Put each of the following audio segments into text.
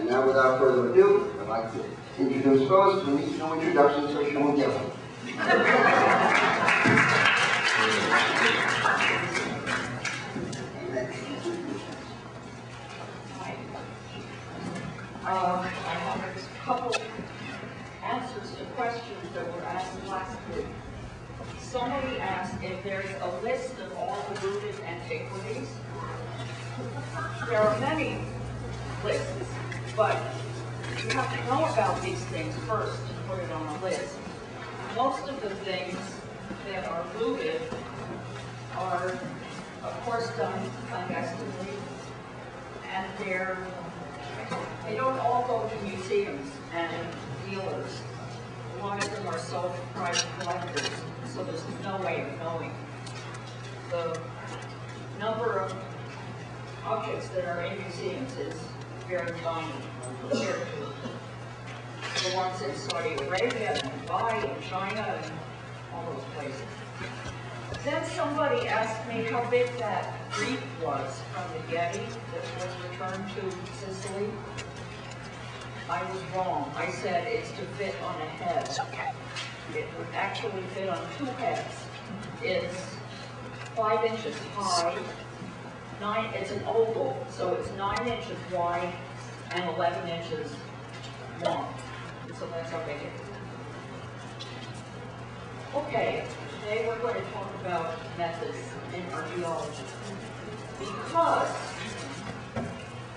And now, without further ado, I'd like to introduce Rose, who needs no introduction, so she won't get one. I have a couple answers to questions that were asked last week. Somebody asked if there's a list of all the looted antiquities. There are many lists, but you have to know about these things first to put it on a list. Most of the things that are looted are, of course, done clandestinely, and they don't all go to museums and dealers. A lot of them are sold to private collectors, so there's no way of knowing. The number of objects that are in museums is very tiny compared to the ones in Saudi Arabia and Dubai and China and all those places. Then somebody asked me how big that reef was from the Getty that was returned to Sicily. I was wrong. I said it's to fit on a head. It would actually fit on two heads. It's 5 inches high, it's an oval, so it's 9 inches wide and 11 inches long. So that's how big it is. Okay, today we're going to talk about methods in archaeology. Because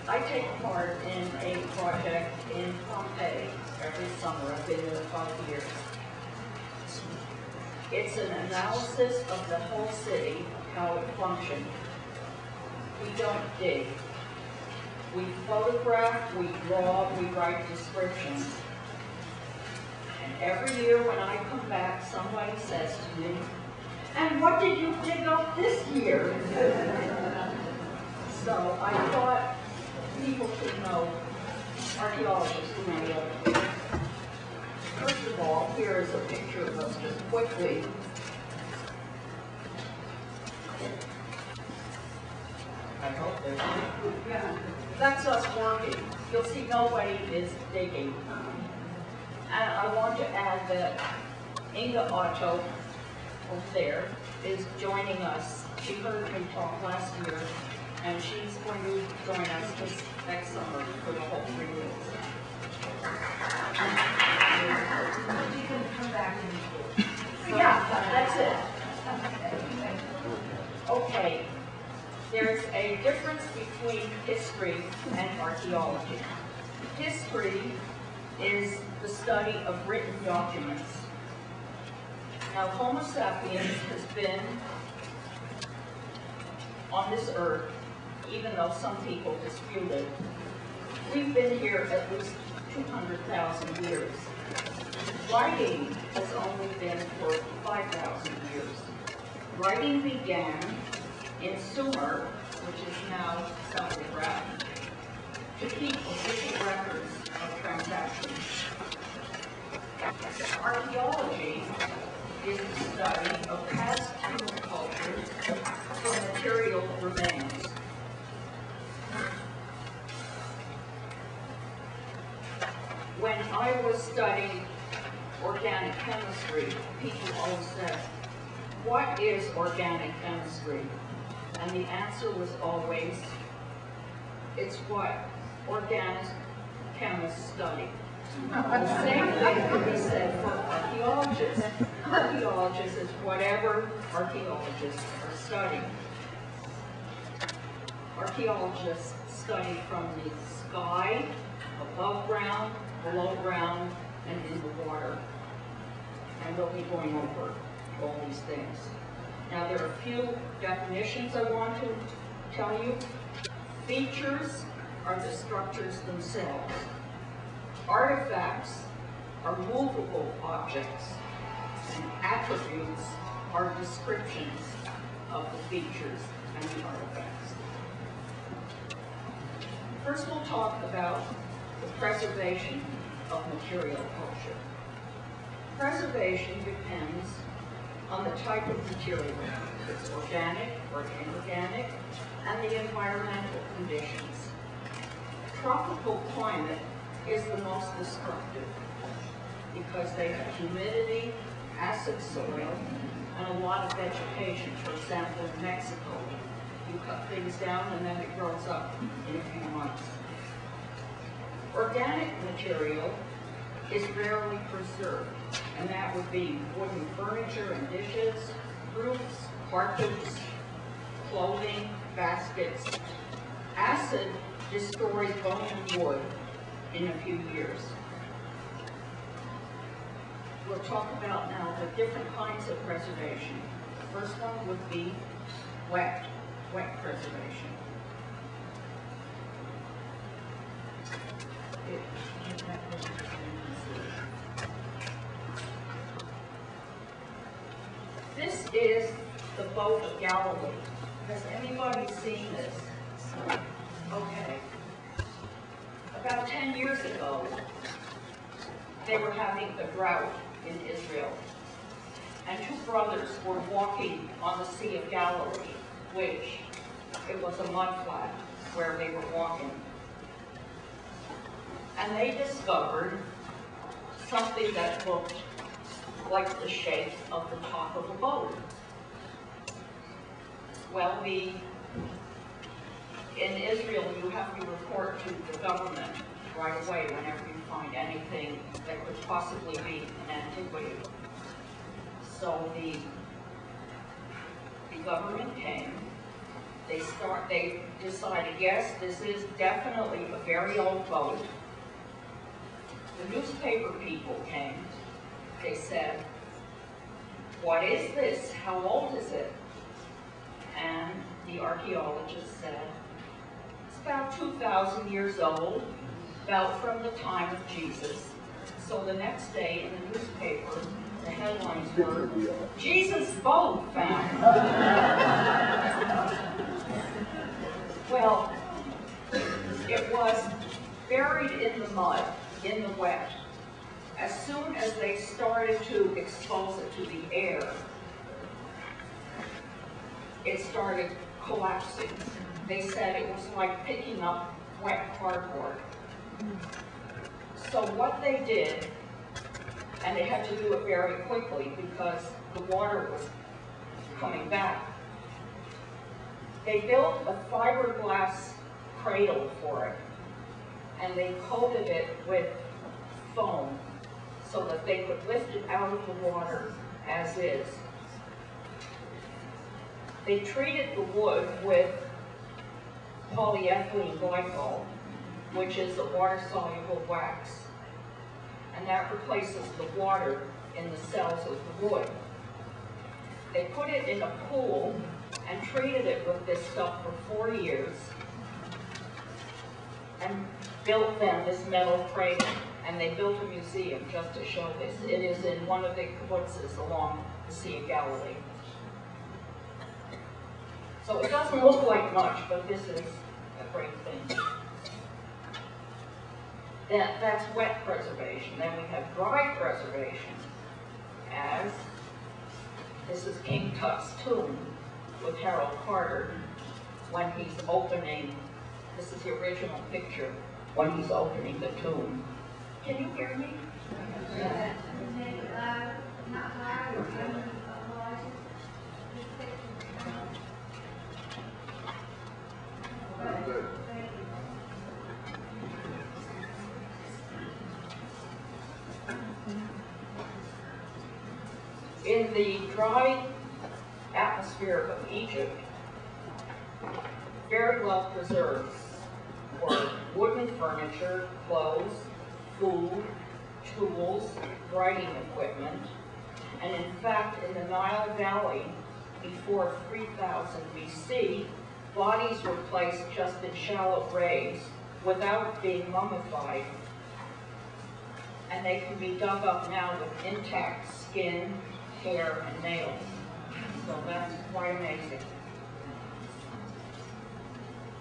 I take part in a project in Pompeii every summer. I've been there 5 years. It's an analysis of the whole city, how it functioned. We don't dig. We photograph, we draw, we write descriptions. And every year when I come back, somebody says to me, "And what did you dig up this year?" So I thought people should know, archaeologists who know. First of all, here is a picture of us just quickly. I hope there's that's us working. You'll see nobody is digging. And I want to add that Inga Otto over there is joining us. She heard me talk last year, and she's going to join us this next summer for the whole 3 weeks. She can come back and yeah, that's it. Okay. There's a difference between history and archaeology. History is the study of written documents. Now, Homo sapiens has been on this earth, even though some people dispute it. We've been here at least 200,000 years. Writing has only been for 5,000 years. Writing began in Sumer, which is now Self-Graph, to keep official records of transactions. Archaeology is the study of past human cultures for material remains. When I was studying organic chemistry, people always said, "What is organic chemistry?" And the answer was always, it's what organic chemists study. The same thing can be said for archaeologists. Archaeologists is whatever archaeologists are studying. Archaeologists study from the sky, above ground, below ground, and in the water. And we'll be going over all these things. Now, there are a few definitions I want to tell you. Features are the structures themselves. Artifacts are movable objects, and attributes are descriptions of the features and the artifacts. First, we'll talk about the preservation of material culture. Preservation depends on the type of material, if it's organic or inorganic, and the environmental conditions. tropical climate is the most destructive because they have humidity, acid soil, and a lot of vegetation. For example, in Mexico, you cut things down and then it grows up in a few months. Organic material is rarely preserved, and that would be wooden furniture and dishes, fruits, carpets, clothing, baskets. Acid destroys bone and wood in a few years. We'll talk about now the different kinds of preservation. The first one would be wet preservation. This is the Boat of Galilee. Has anybody seen this? Okay. About 10 years ago, they were having a drought in Israel. And two brothers were walking on the Sea of Galilee, which it was a mud flat where they were walking. And they discovered something that looked like the shape of the top of a boat. Well, in Israel, you have to report to the government right away whenever you find anything that could possibly be an antiquity. So the government came. They decided, yes, this is definitely a very old boat. The newspaper people came. They said, what is this? How old is it? And the archaeologist said, it's about 2,000 years old, about from the time of Jesus. So the next day in the newspaper, the headlines were, Jesus' boat found. Well, it was buried in the mud, in the wet. As soon as they started to expose it to the air, it started collapsing. They said it was like picking up wet cardboard. So what they did, and they had to do it very quickly because the water was coming back, they built a fiberglass cradle for it, and they coated it with foam so that they could lift it out of the water as is. They treated the wood with polyethylene glycol, which is a water-soluble wax, and that replaces the water in the cells of the wood. They put it in a pool and treated it with this stuff for 4 years, and built then this metal cradle. And they built a museum just to show this. It is in one of the kibbutzes along the Sea of Galilee. So it doesn't look like much, but this is a great thing. That's wet preservation. Then we have dry preservation, as this is King Tut's tomb with Harold Carter when he's opening, this is the original picture, when he's opening the tomb. Can you hear me? Yeah. In the dry atmosphere of Egypt, very well preserved were wooden furniture, clothes, food, tools, writing equipment, and in fact, in the Nile Valley, before 3000 BC, bodies were placed just in shallow graves without being mummified, and they can be dug up now with intact skin, hair, and nails. So that's quite amazing.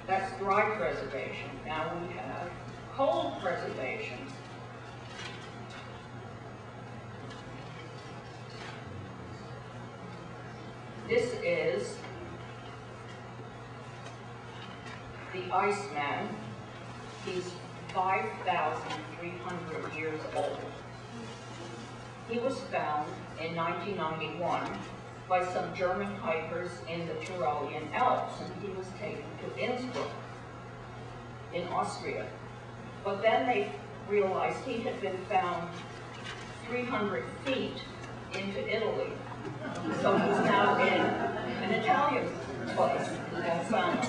That's dry preservation. Now we have cold preservation. This is the Iceman. He's 5,300 years old. He was found in 1991 by some German hikers in the Tyrolean Alps, and he was taken to Innsbruck in Austria. But then they realized he had been found 300 feet into Italy. So he's now in an Italian place called Fano.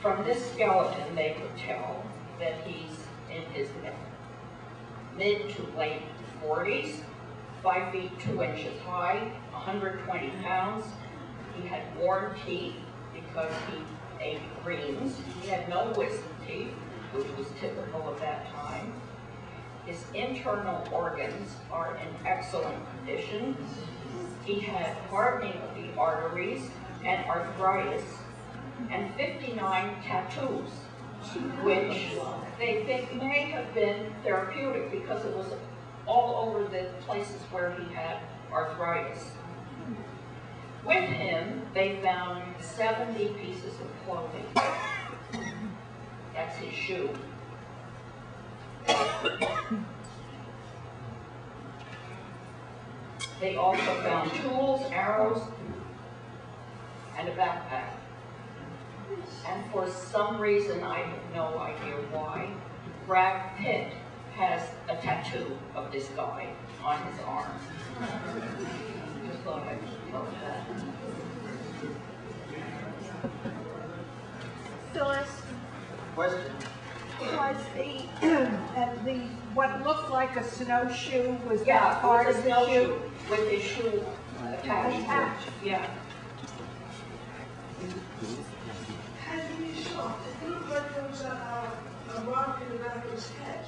From this skeleton, they could tell that he's in his mid to late 40s, 5 feet 2 inches high, 120 pounds. He had worn teeth because he ate greens. He had no wisdom teeth, which was typical of that time. His internal organs are in excellent condition. He had hardening of the arteries and arthritis, and 59 tattoos, which they think may have been therapeutic because it was all over the places where he had arthritis. With him, they found 70 pieces of clothing. That's his shoe. They also found tools, arrows, and a backpack. And for some reason, I have no idea why, Brad Pitt has a tattoo of this guy on his arm. Just thought I'd tell that. Phyllis, Question? was the what looked like a snowshoe, was that part of the shoe? With his shoe attached. Yeah. Had he been shot? It looked like there was a rock in the back of his head.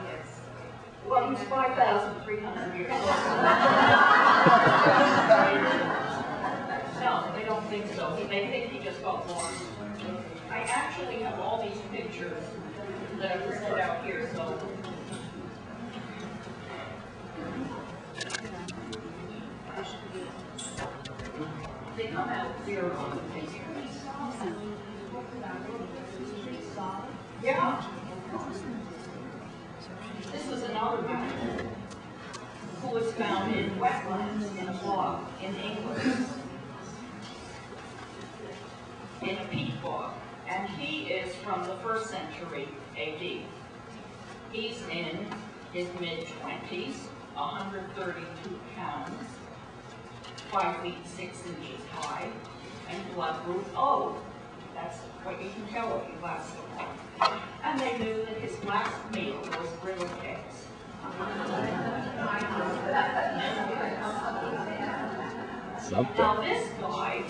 Yes. Well, he's 5,300 years old. No, they don't think so. They think he just got lost. I actually have all these pictures that I printed out here, so. They come out zero on the picture. Yeah. This was another man who was found in wetlands in a bog in England, in a peat bog, and he is from the 1st century AD. He's in his mid-20s, 132 pounds, 5 feet 6 inches high, and blood group O. That's what you can tell if you last so long. And they knew that his last meal was grilled eggs. Now this guy,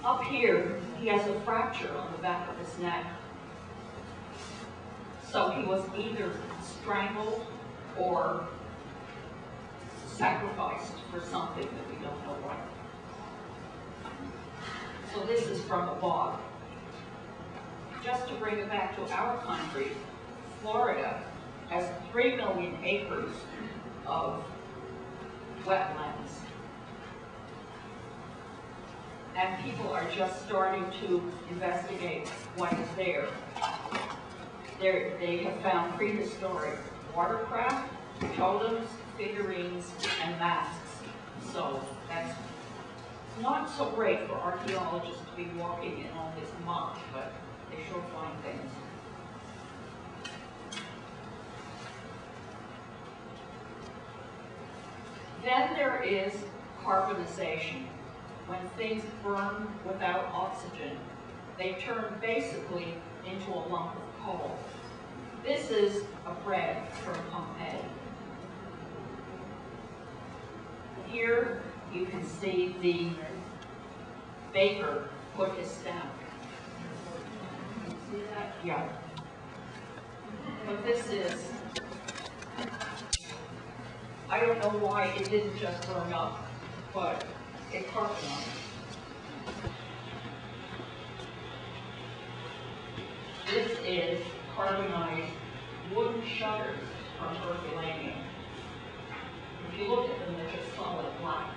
up here, he has a fracture on the back of his neck. So he was either strangled or sacrificed for something that we don't know what. So this is from a bog. Just to bring it back to our country, Florida has 3 million acres of wetlands. And people are just starting to investigate what is there. They have found prehistoric watercraft, totems, figurines, and masks. So that's not so great for archaeologists to be walking in all this muck, but they sure find things. Then there is carbonization. When things burn without oxygen, they turn basically into a lump of coal. This is a bread from Pompeii. Here you can see the baker put his stamp. Can you see that? Yeah. But this is, I don't know why it didn't just burn up, but it carbonized. This is carbonized wooden shutters from Ursuline. If you look at them, they're just solid black.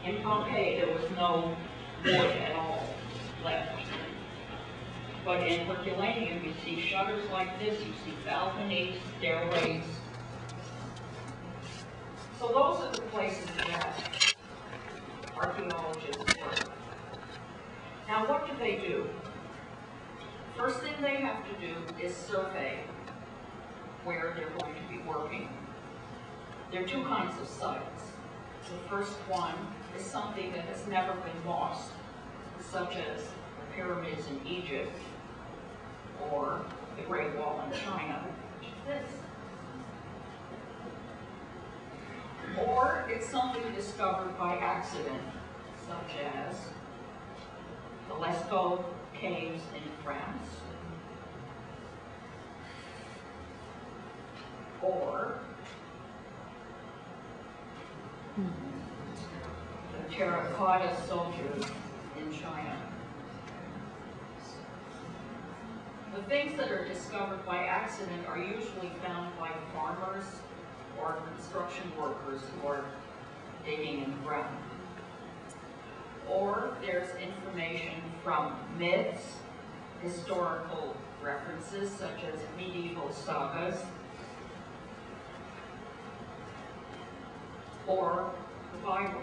In Pompeii, there was no wood at all left. But in Herculaneum, you see shutters like this, you see balconies, stairways. So those are the places that archaeologists work. Now what do they do? First thing they have to do is survey where they're going to be working. There are two kinds of sites. The first one is something that has never been lost, such as the pyramids in Egypt or the Great Wall in China, which is this. Or it's something discovered by accident, such as the Lascaux caves in France, or the terracotta soldiers in China. The things that are discovered by accident are usually found by farmers or construction workers who are digging in the ground. Or there's information from myths, historical references such as medieval sagas, or the Bible.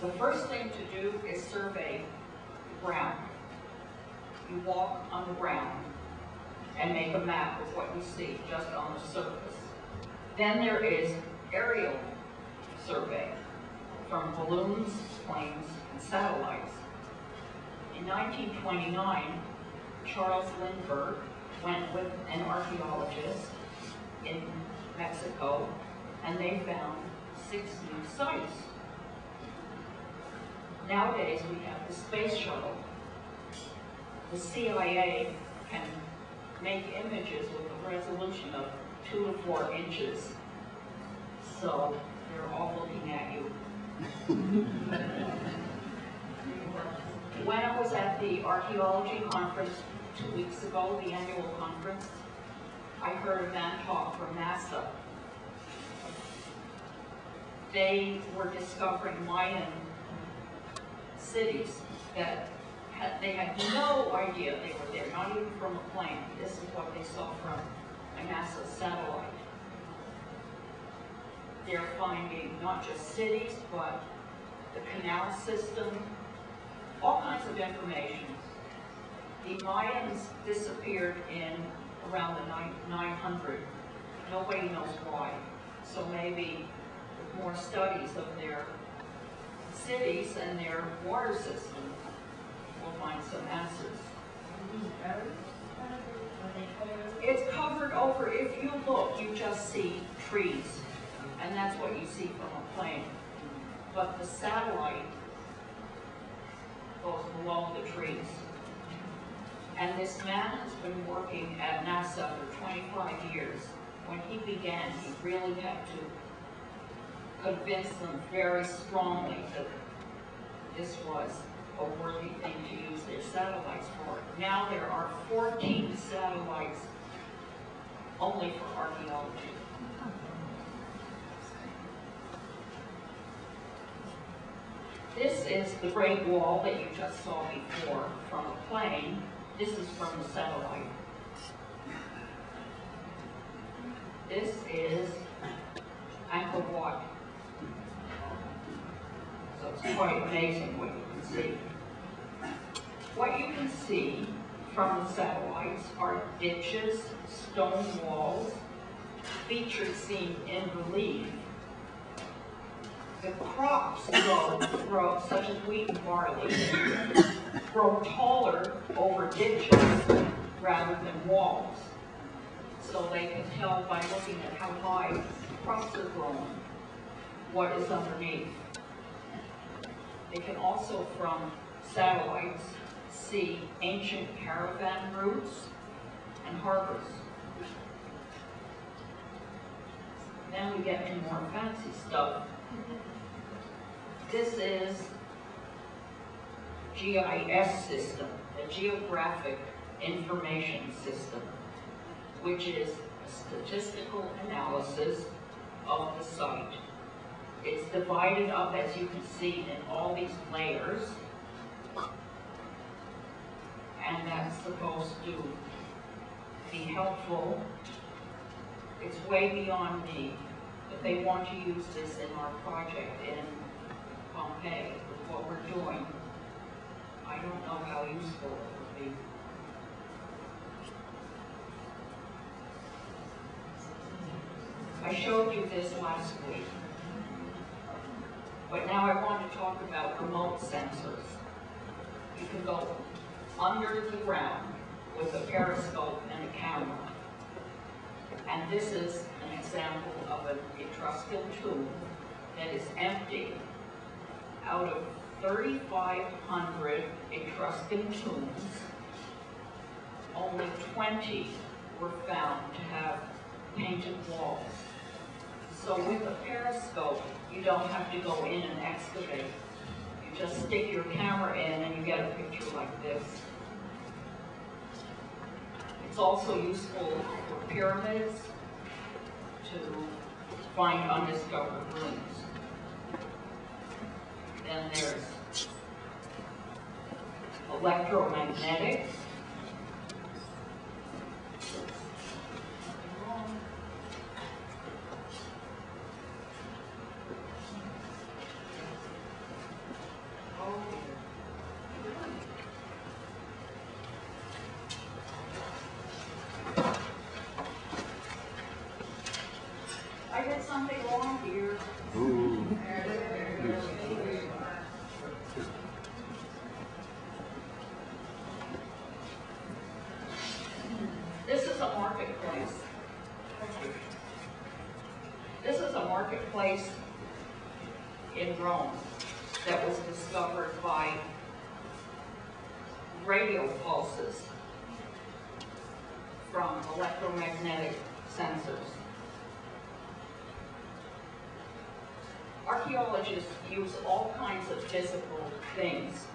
The first thing to do is survey the ground. You walk on the ground and make a map of what you see just on the surface. Then there is aerial survey from balloons, planes, and satellites. In 1929, Charles Lindbergh went with an archaeologist in Mexico, and they found 6 new sites. Nowadays, we have the space shuttle. The CIA can make images with a resolution of 2 to 4 inches. So they're all looking at you. When I was at the archaeology conference 2 weeks ago, the annual conference, I heard a man talk from NASA. They were discovering Mayan cities that they had no idea they were there, not even from a plane. This is what they saw from a NASA satellite. They're finding not just cities, but the canal system, all kinds of information. The Mayans disappeared in around the 900. Nobody knows why. So maybe with more studies of their cities and their water system, we'll find some answers. It's covered over, if you look, you just see trees. And that's what you see from a plane. But the satellite goes below the trees. And this man has been working at NASA for 25 years. When he began, he really had to convince them very strongly that this was a worthy thing to use their satellites for. Now there are 14 satellites only for archaeology. This is the Great Wall that you just saw before from a plane. This is from the satellite. This is Angkor Wat. So it's quite amazing what you can see. What you can see from the satellites are ditches, stone walls, features seen in relief. The crops grow, such as wheat and barley, grow taller over ditches rather than walls. So they can tell by looking at how high crops are grown what is underneath. They can also, from satellites, see ancient caravan routes and harbors. Then we get to more fancy stuff. This is GIS system, a geographic information system, which is a statistical analysis of the site. It's divided up, as you can see, in all these layers. And that's supposed to be helpful. It's way beyond me, but they want to use this in our project in Pompeii with what we're doing. I don't know how useful it would be. I showed you this last week, but now I want to talk about remote sensors. You can go under the ground with a periscope and a camera. And this is an example of an Etruscan tomb that is empty. Out of 3,500 Etruscan tombs, only 20 were found to have painted walls. So with a periscope, you don't have to go in and excavate. You just stick your camera in and you get a picture like this. It's also useful for pyramids to find undiscovered rooms. Then there's electromagnetics. I did something wrong here. This is a marketplace. This is a marketplace in Rome that was discovered by radio pulses from electromagnetic sensors. Archaeologists use all kinds of physical things,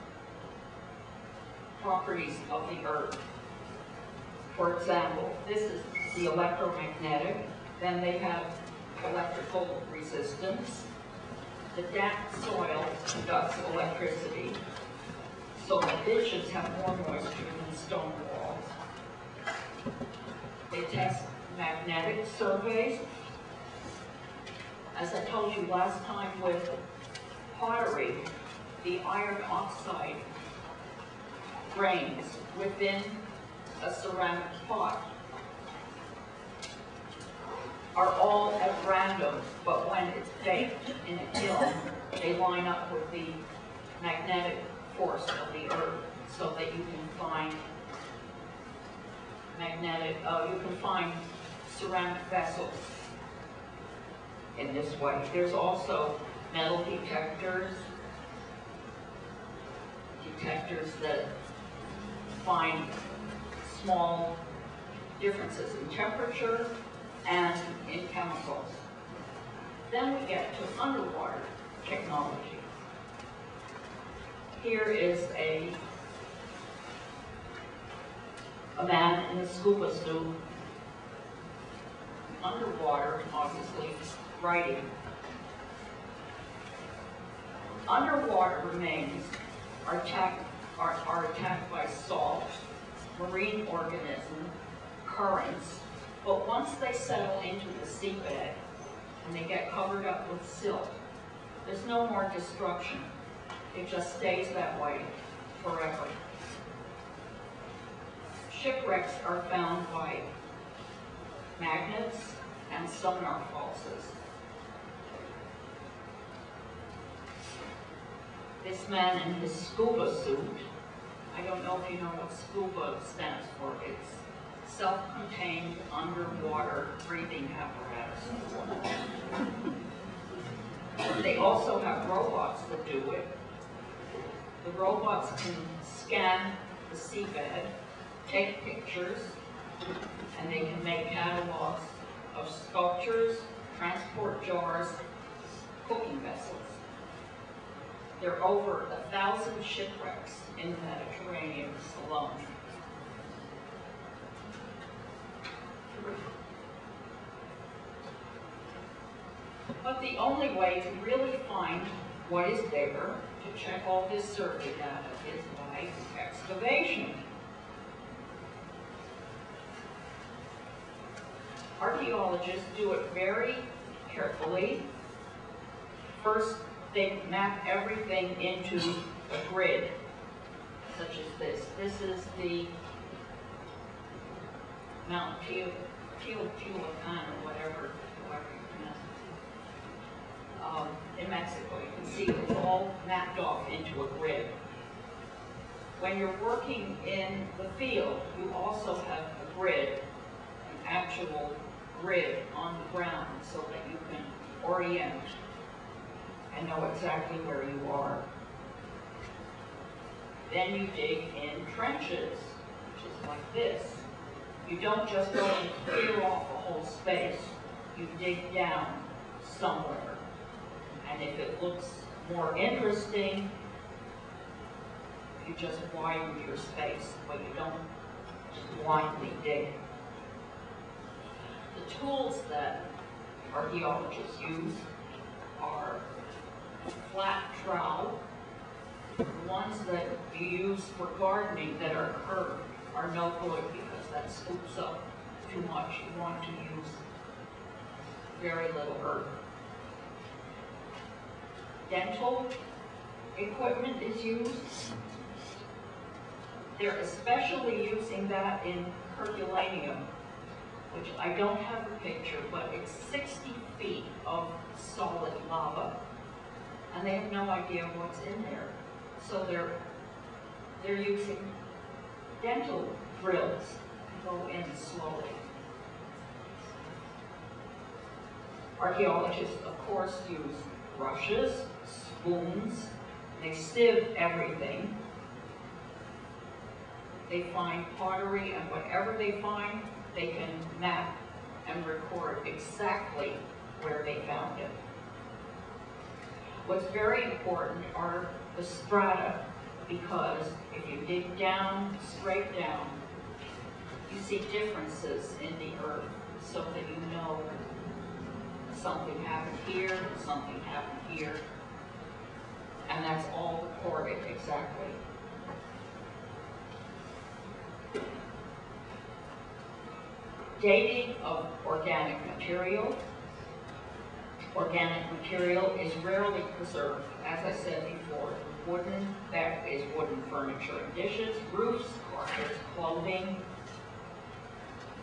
properties of the earth. For example, this is the electromagnetic, then they have electrical resistance. The damp soil conducts electricity, so the ditches have more moisture than stone walls. They test magnetic surveys. As I told you last time with pottery, the iron oxide grains within a ceramic pot are all at random, but when it's baked in a kiln, they line up with the magnetic force of the earth so that you can find ceramic vessels in this way. There's also metal detectors that find small differences in temperature and in chemicals. Then we get to underwater technology. Here is a man in a scuba suit, underwater, obviously, writing. Underwater remains are attacked by salt, marine organisms, currents, but once they settle into the seabed and they get covered up with silt, there's no more destruction. It just stays that way forever. Shipwrecks are found by magnets and sonar pulses. This man in his scuba suit, I don't know if you know what scuba stands for. It's self-contained underwater breathing apparatus. They also have robots that do it. The robots can scan the seabed, take pictures, and they can make catalogs of sculptures, transport jars, cooking vessels. There are over 1,000 shipwrecks in the Mediterranean alone. But the only way to really find what is there, to check all this survey data, is by excavation. Archaeologists do it very carefully. First, they map everything into a grid, such as this. This is the Mount Teotihuacan, or whatever you pronounce it, in Mexico. You can see it's all mapped off into a grid. When you're working in the field, you also have a grid, an actual grid on the ground, so that you can orient and know exactly where you are. Then you dig in trenches, which is like this. You don't just go and clear off a whole space. You dig down somewhere. And if it looks more interesting, you just widen your space, but you don't just blindly dig. The tools that archaeologists use are flat trowel. The ones that you use for gardening that are curved are no good because that scoops up too much. You want to use very little earth. Dental equipment is used. They're especially using that in Herculaneum, which I don't have a picture, but it's 60 feet of solid lava, and they have no idea what's in there. So they're using dental drills to go in slowly. Archaeologists, of course, use brushes, spoons. They sieve everything. They find pottery, and whatever they find, they can map and record exactly where they found it. What's very important are the strata, because if you dig down, straight down, you see differences in the earth, so that you know something happened here, something happened here, and that's all recorded exactly. Dating of organic material. Organic material is rarely preserved. As I said before, that is wooden furniture and dishes, roofs, carpets, clothing.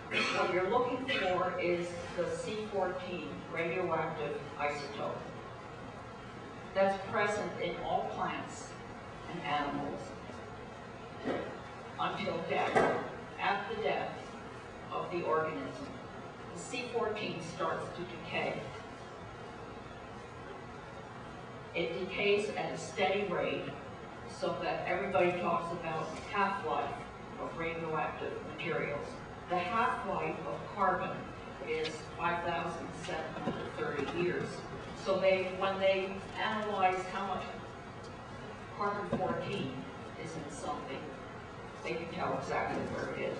What you're looking for is the C14 radioactive isotope. That's present in all plants and animals until death. At the death of the organism, the C14 starts to decay. It decays at a steady rate, so that everybody talks about half-life of radioactive materials. The half-life of carbon is 5,730 years. So when they analyze how much carbon-14 is in something, they can tell exactly where it is.